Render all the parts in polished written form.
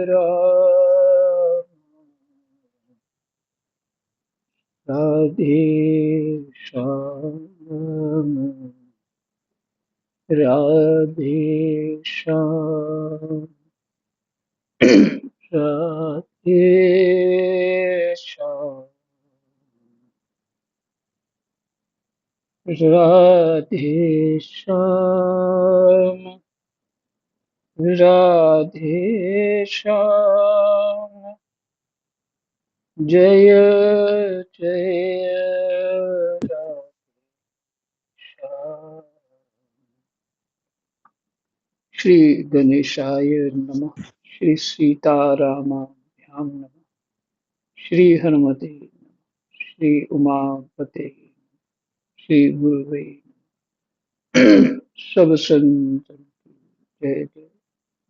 राम राधे श्याम राधे श्याम राधे श्याम राधे श्याम राधे श्याम जय जय राधे श्याम। श्री गणेशाय नमः। श्री सीतारामाभ्याम नमः। श्री हनुमते नमः। श्री उमापते श्री गुरुवे नमः। सब संतन की जय जय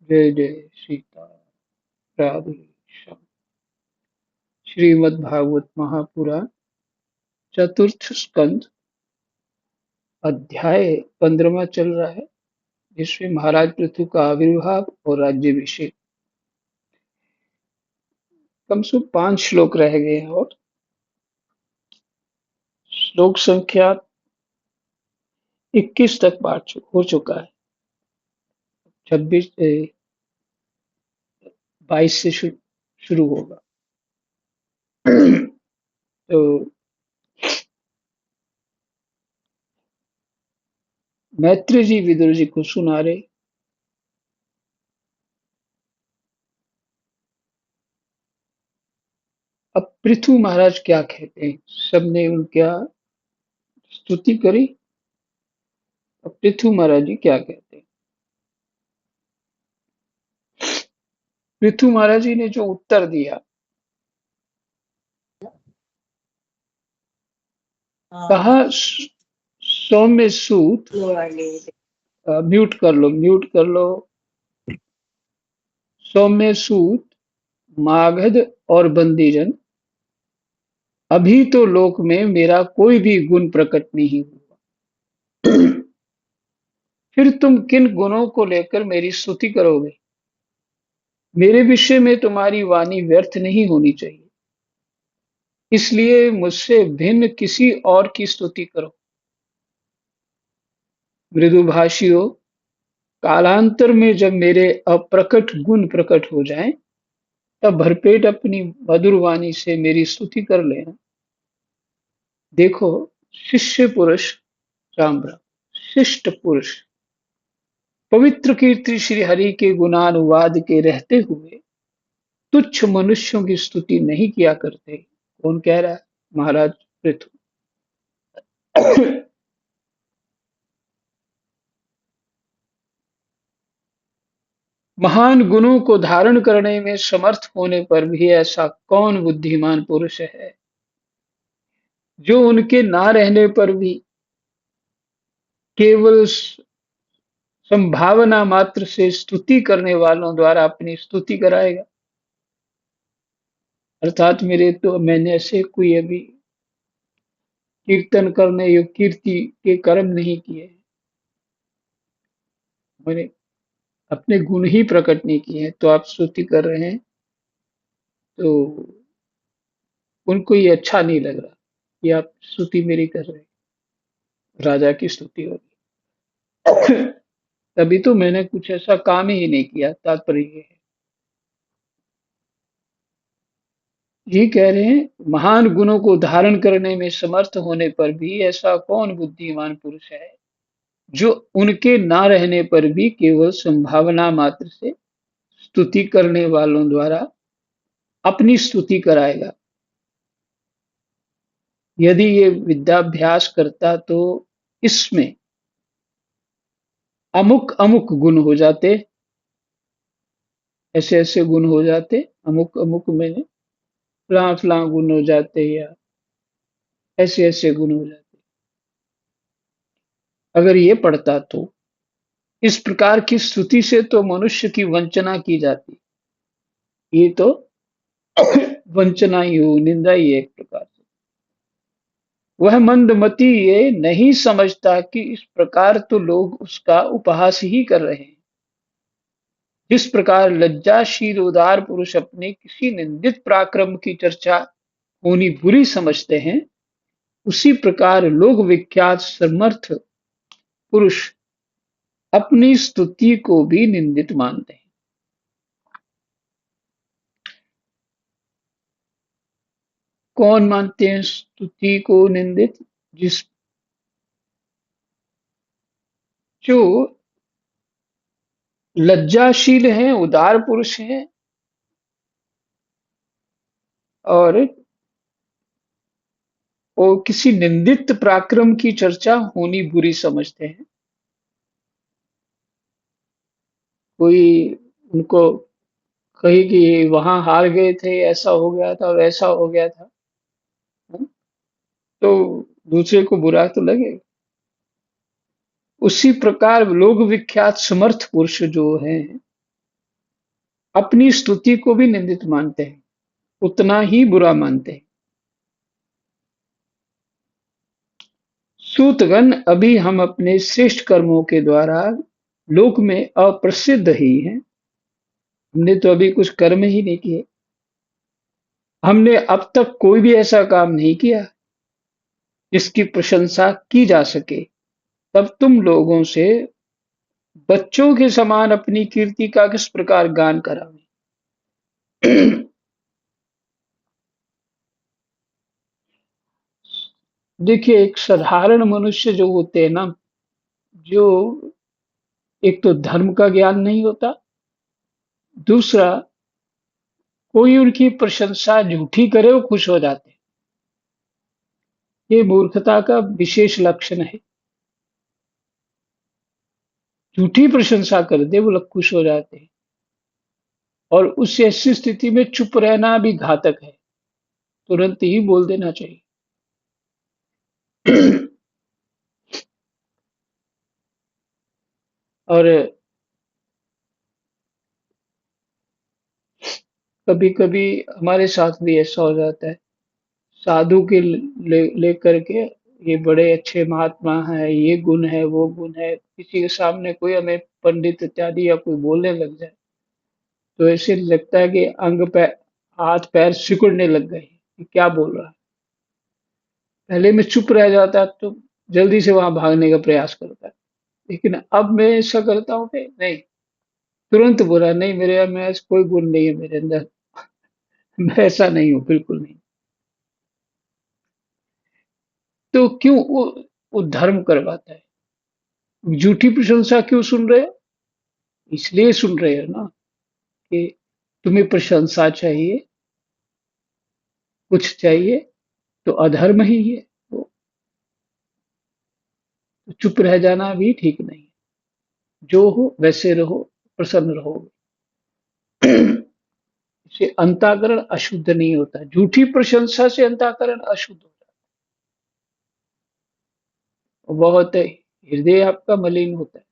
जय जय सीता राधे श्याम। श्रीमद् भागवत महापुराण चतुर्थ स्कंद अध्याय 15वां चल रहा है, जिसमें महाराज पृथु का आविर्भाव और राज्यभिषेक। कम से कम 5 श्लोक रह गए हैं और श्लोक संख्या 21 तक पाठ हो चुका है। 26 22 से शुरू होगा। तो मैत्री जी विदुर जी को सुना रहे। अब पृथु महाराज क्या कहते हैं, सबने उनका स्तुति करी। अब पृथु महाराज जी क्या कहते हैं। पृथु महाराज जी ने जो उत्तर दिया, कहा सौम्य सूत, म्यूट कर लो, म्यूट कर लो। सौम्य सूत, मागध और बंदीजन, अभी तो लोक में मेरा कोई भी गुण प्रकट नहीं हुआ, फिर तुम किन गुणों को लेकर मेरी स्तुति करोगे। मेरे विषय में तुम्हारी वाणी व्यर्थ नहीं होनी चाहिए, इसलिए मुझसे भिन्न किसी और की स्तुति करो। मृदुभाषियों, कालांतर में जब मेरे अप्रकट गुण प्रकट हो जाएं, तब भरपेट अपनी मधुर वाणी से मेरी स्तुति कर लेना। देखो, शिष्य पुरुष, राम राम, शिष्ट पुरुष पवित्र कीर्ति श्री हरि के गुणानुवाद के रहते हुए तुच्छ मनुष्यों की स्तुति नहीं किया करते। कौन कह रहा है? महाराज पृथु। महान गुणों को धारण करने में समर्थ होने पर भी ऐसा कौन बुद्धिमान पुरुष है, जो उनके ना रहने पर भी केवल संभावना मात्र से स्तुति करने वालों द्वारा अपनी स्तुति कराएगा। अर्थात मैंने ऐसे कोई अभी कीर्तन करने या कीर्ति के कर्म नहीं किए, मैंने अपने गुण ही प्रकट नहीं किए हैं, तो आप स्तुति कर रहे हैं, तो उनको ये अच्छा नहीं लग रहा कि आप स्तुति मेरी कर रहे हैं। राजा की स्तुति होगी। तभी तो मैंने कुछ ऐसा काम ही नहीं किया। तात्पर्य ये है, ये कह रहे हैं, महान गुणों को धारण करने में समर्थ होने पर भी ऐसा कौन बुद्धिमान पुरुष है, जो उनके ना रहने पर भी केवल संभावना मात्र से स्तुति करने वालों द्वारा अपनी स्तुति कराएगा। यदि ये विद्याभ्यास करता तो इसमें अमुक अमुक गुण हो जाते, ऐसे ऐसे गुण हो जाते, अमुक अमुक में फलां फलां गुण हो जाते, या ऐसे ऐसे गुण हो जाते। अगर ये पढ़ता तो इस प्रकार की स्तुति से तो मनुष्य की वंचना की जाती। ये तो वंचना ही हो, निंदा ही है एक प्रकार से। वह मंदमती ये नहीं समझता कि इस प्रकार तो लोग उसका उपहास ही कर रहे हैं। जिस प्रकार लज्जाशील उदार पुरुष अपने किसी निंदित पराक्रम की चर्चा होनी बुरी समझते हैं, उसी प्रकार लोक विख्यात समर्थ पुरुष अपनी स्तुति को भी निंदित मानते हैं। कौन मानते हैं स्तुति को निंदित? जिस जो लज्जाशील हैं, उदार पुरुष हैं और वो किसी निंदित पराक्रम की चर्चा होनी बुरी समझते हैं। कोई उनको कहे कि वहां हार गए थे, ऐसा हो गया था, वैसा हो गया था, हम्म, तो दूसरे को बुरा तो लगे। उसी प्रकार लोक विख्यात समर्थ पुरुष जो हैं, अपनी स्तुति को भी निंदित मानते हैं, उतना ही बुरा मानते हैं। सूतगण, अभी हम अपने श्रेष्ठ कर्मों के द्वारा लोक में अप्रसिद्ध ही हैं। हमने तो अभी कुछ कर्म ही नहीं किए। हमने अब तक कोई भी ऐसा काम नहीं किया जिसकी प्रशंसा की जा सके। तब तुम लोगों से बच्चों के समान अपनी कीर्ति का किस प्रकार गान करावें? देखिए, एक साधारण मनुष्य जो होते हैं ना, जो एक तो धर्म का ज्ञान नहीं होता, दूसरा कोई उनकी प्रशंसा झूठी करे वो खुश हो जाते हैं। ये मूर्खता का विशेष लक्षण है। झूठी प्रशंसा कर दे वो लोग खुश हो जाते हैं, और उस ऐसी स्थिति में चुप रहना भी घातक है। तुरंत ही बोल देना चाहिए। और कभी-कभी हमारे साथ भी ऐसा हो जाता है। साधु के लेकर के ये बड़े अच्छे महात्मा हैं, ये गुण है, वो गुण है, किसी के सामने कोई हमें पंडित इत्यादि या कोई बोलने लग जाए, तो ऐसे लगता है कि अंग पैर हाथ पैर सिकुड़ने लग गए कि क्या बोल रहा है। पहले मैं चुप रह जाता तो जल्दी से वहां भागने का प्रयास करता, लेकिन अब मैं ऐसा करता हूँ कि नहीं, तुरंत बोला नहीं, मेरे में ऐसा कोई गुण नहीं है मेरे अंदर। मैं ऐसा नहीं हूँ, बिल्कुल नहीं। तो क्यों वो धर्म करवाता है? झूठी प्रशंसा क्यों सुन रहे हो? इसलिए सुन रहे हो ना कि तुम्हें प्रशंसा चाहिए, कुछ चाहिए, तो अधर्म ही है। तो चुप रह जाना भी ठीक नहीं है। जो हो वैसे रहो, प्रसन्न रहो। इससे अंतःकरण अशुद्ध नहीं होता। झूठी प्रशंसा से अंतःकरण अशुद्ध होता है। बहुत हृदय आपका मलिन होता है।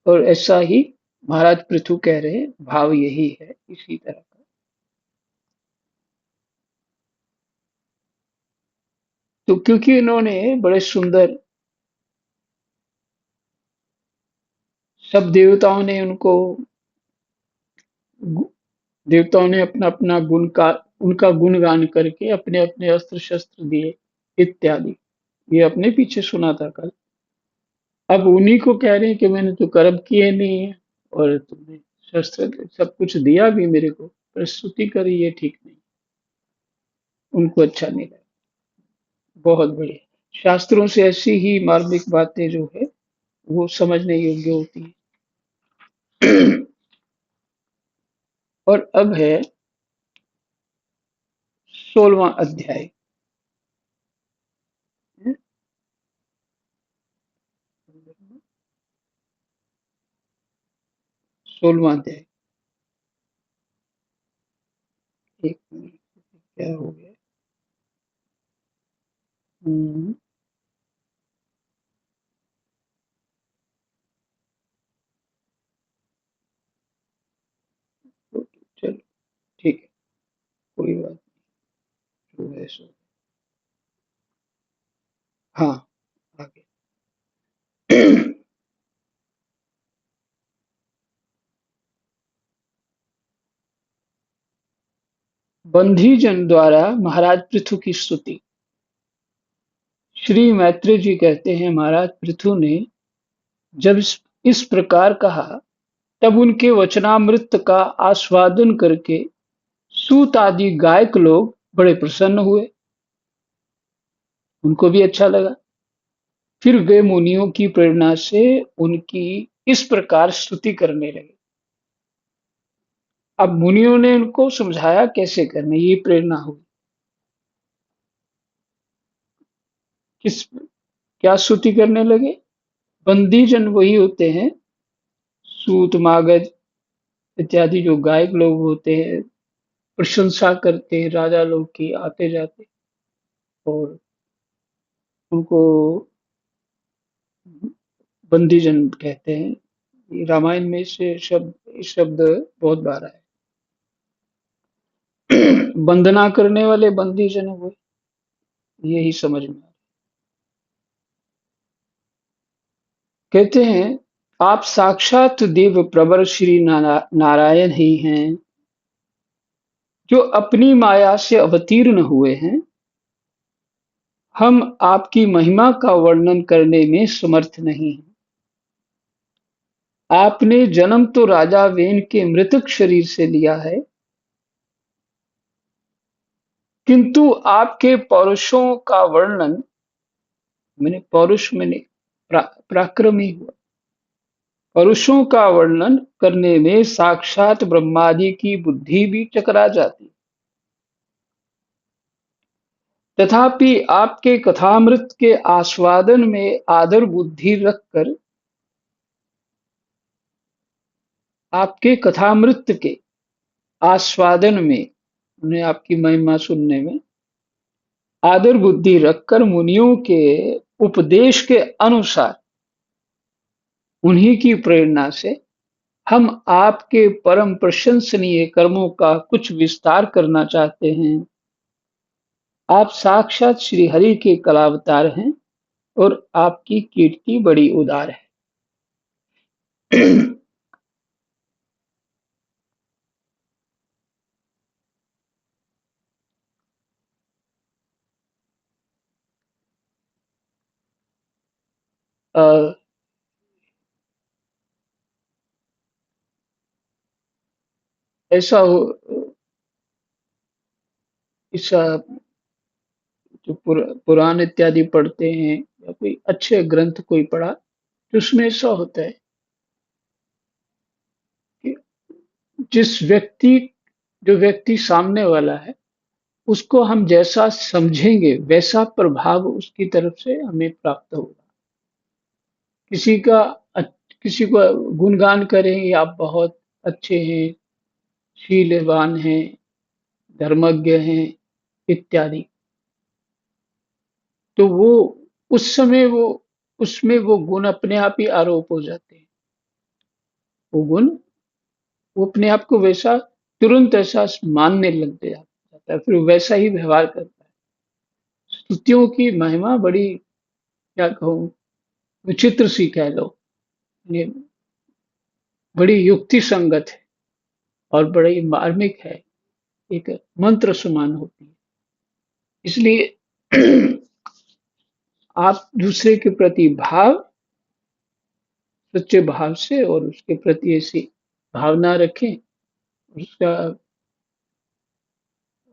और ऐसा ही महाराज पृथु कह रहे हैं, भाव यही है इसी तरह का। तो क्योंकि इन्होंने बड़े सुंदर, सब देवताओं ने उनको, देवताओं ने अपना अपना गुण का, उनका गुणगान करके अपने अपने अस्त्र शस्त्र दिए इत्यादि। ये अपने पीछे सुना था कल। अब उन्हीं को कह रहे हैं कि मैंने तो कर्म किए नहीं है, और तुमने शस्त्र सब कुछ दिया भी मेरे को, प्रस्तुति करी, ये ठीक नहीं। उनको अच्छा नहीं लगा। बहुत बढ़िया। शास्त्रों से ऐसी ही मार्मिक बातें जो है वो समझने योग्य होती है। और अब है 16वां अध्याय। 16वां अध्याय। एक मिनट, क्या हो गया? हम्म, चलो ठीक है, कोई बात नहीं, जो है सो। हाँ, आगे। बंधी जन द्वारा महाराज पृथु की स्तुति। श्री मैत्रेय जी कहते हैं, महाराज पृथु ने जब इस प्रकार कहा, तब उनके वचनामृत का आस्वादन करके सूत आदि गायक लोग बड़े प्रसन्न हुए, उनको भी अच्छा लगा। फिर वे मुनियों की प्रेरणा से उनकी इस प्रकार स्तुति करने लगे। अब मुनियों ने उनको समझाया कैसे करना, ये प्रेरणा हुई। किस क्या स्तुति करने लगे? बंदी जन वही होते हैं, सूत मागध इत्यादि जो गायक लोग होते हैं, प्रशंसा करते हैं राजा लोग की आते जाते, और उनको बंदी जन कहते हैं। ये रामायण में से शब्द बहुत बार आए। वंदना करने वाले बंदी जन हुए, यही समझ में आ। कहते हैं, आप साक्षात देव प्रवर श्री नारायण ही हैं, जो अपनी माया से अवतीर्ण हुए हैं। हम आपकी महिमा का वर्णन करने में समर्थ नहीं हैं। आपने जन्म तो राजा वेन के मृतक शरीर से लिया है, किंतु आपके पौरुषों का वर्णन, मैंने पौरुष मैंने पराक्रमी हुआ, पौरुषों का वर्णन करने में साक्षात ब्रह्मादि की बुद्धि भी चकरा जाती। तथापि आपके कथामृत के आस्वादन में आदर बुद्धि रखकर, आपके कथामृत के आस्वादन में, उन्हें आपकी महिमा सुनने में आदर बुद्धि रखकर मुनियों के उपदेश के अनुसार, उन्हीं की प्रेरणा से हम आपके परम प्रशंसनीय कर्मों का कुछ विस्तार करना चाहते हैं। आप साक्षात श्री हरि के कलावतार हैं और आपकी कीर्ति बड़ी उदार है। अ, ऐसा हो, इस जो पुराण इत्यादि पढ़ते हैं या कोई अच्छे ग्रंथ कोई पढ़ा, तो उसमें ऐसा होता है कि जिस व्यक्ति जो व्यक्ति सामने वाला है, उसको हम जैसा समझेंगे वैसा प्रभाव उसकी तरफ से हमें प्राप्त होगा। किसी का किसी को गुणगान करें, आप बहुत अच्छे हैं, शीलवान हैं, धर्मज्ञ हैं इत्यादि, तो वो उस समय वो उसमें वो गुण अपने आप ही आरोप हो जाते हैं। वो गुण वो अपने आप को वैसा तुरंत ऐसा मानने लग जाता है, फिर वैसा ही व्यवहार करता है। स्तुतियों की महिमा बड़ी, क्या कहूँ, विचित्र सी कह लो, ये बड़ी युक्ति संगत है और बड़ी मार्मिक है, एक मंत्र समान होती है। इसलिए आप दूसरे के प्रति भाव, सच्चे भाव से और उसके प्रति ऐसी भावना रखें, उसका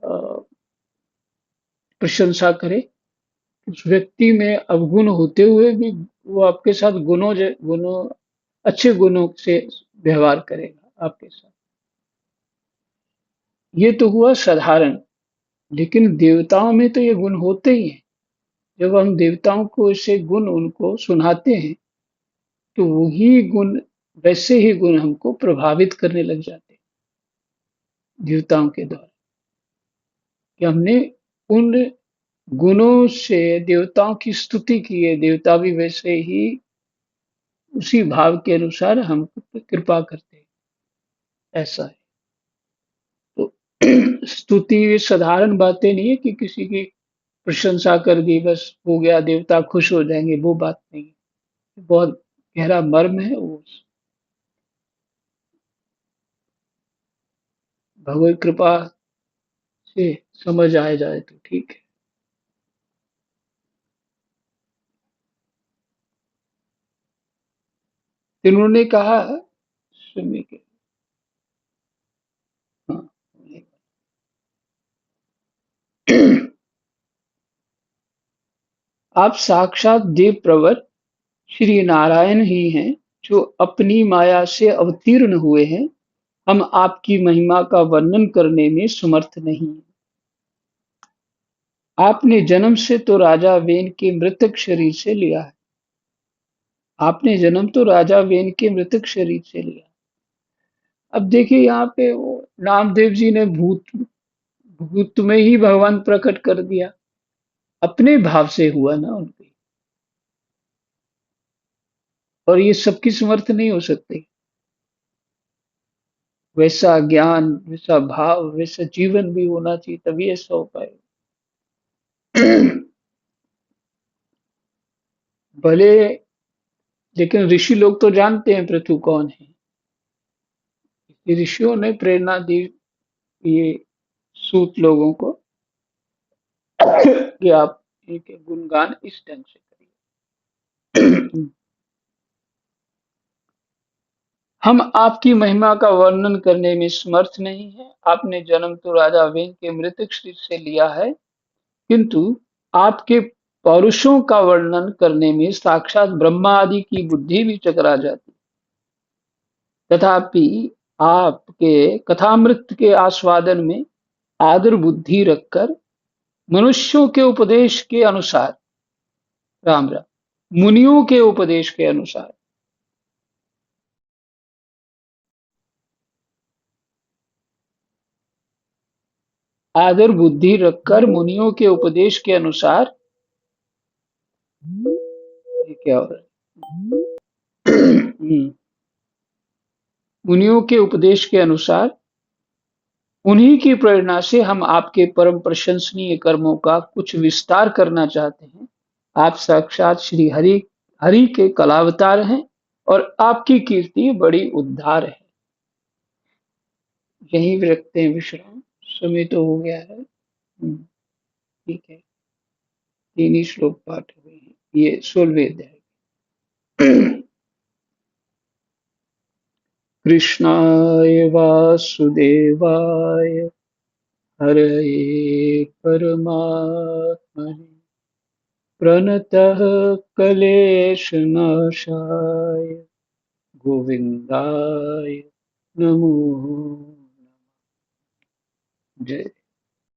अ, प्रशंसा करें। उस व्यक्ति में अवगुण होते हुए भी वो आपके साथ गुणों अच्छे गुणों से व्यवहार करेगा आपके साथ। ये तो हुआ साधारण, लेकिन देवताओं में तो ये गुण होते ही हैं। जब हम देवताओं को ऐसे गुण उनको सुनाते हैं, तो वही गुण, वैसे ही गुण हमको प्रभावित करने लग जाते हैं देवताओं के द्वारा, कि हमने उन गुणों से देवताओं की स्तुति की है, देवता भी वैसे ही उसी भाव के अनुसार हम पे कृपा करते हैं, ऐसा है। तो स्तुति ये साधारण बातें नहीं है कि किसी की प्रशंसा कर दी बस हो गया, देवता खुश हो जाएंगे, वो बात नहीं है। बहुत गहरा मर्म है वो। भगवत कृपा से समझ आ जाए तो ठीक है। तो उन्होंने कहा सुनिए कि हाँ, आप साक्षात देव प्रवर श्री नारायण ही हैं, जो अपनी माया से अवतीर्ण हुए हैं। हम आपकी महिमा का वर्णन करने में समर्थ नहीं हैं। आपने जन्म से तो राजा वेन के मृतक शरीर से लिया है। आपने जन्म तो राजा वेन के मृतक शरीर से लिया। अब देखिए यहाँ पे वो नामदेव जी ने भूत भूत में ही भगवान प्रकट कर दिया। अपने भाव से हुआ ना उनके। और ये सबकी समर्थ नहीं हो सकती। वैसा ज्ञान, वैसा भाव, वैसा जीवन भी होना चाहिए, तभी ऐसा हो पाएगा। भले, लेकिन ऋषि लोग तो जानते हैं पृथु कौन है। ये ऋषियों ने प्रेरणा दी ये सूत लोगों को कि आप इनके गुणगान इस ढंग से करिए। हम आपकी महिमा का वर्णन करने में समर्थ नहीं है। आपने जन्म तो राजा वेन के मृतक शरीर से लिया है, किंतु आपके पौरुषों का वर्णन करने में साक्षात ब्रह्मा आदि की बुद्धि भी चकरा जाती। तथापि आपके कथामृत के आस्वादन में आदर बुद्धि रखकर मनुष्यों के उपदेश के अनुसार, राम राम, मुनियों के उपदेश के अनुसार, आदर बुद्धि रखकर मुनियों के उपदेश के अनुसार, ये क्या हो रहा है? मुनियों के उपदेश के अनुसार, उन्हीं की प्रेरणा से हम आपके परम प्रशंसनीय कर्मों का कुछ विस्तार करना चाहते हैं। आप साक्षात श्री हरि हरि के कलावतार हैं और आपकी कीर्ति बड़ी उद्धार है। यहीं भी रखते हैं विश्राम। समय तो हो गया है। ठीक है। 3 ही श्लोक पाठ हुए हैं। ये 16वें अध्याय। कृष्णाय वासुदेवाय हरये परमात्मने प्रणतः क्लेशनाशाय गोविन्दाय नमो। जय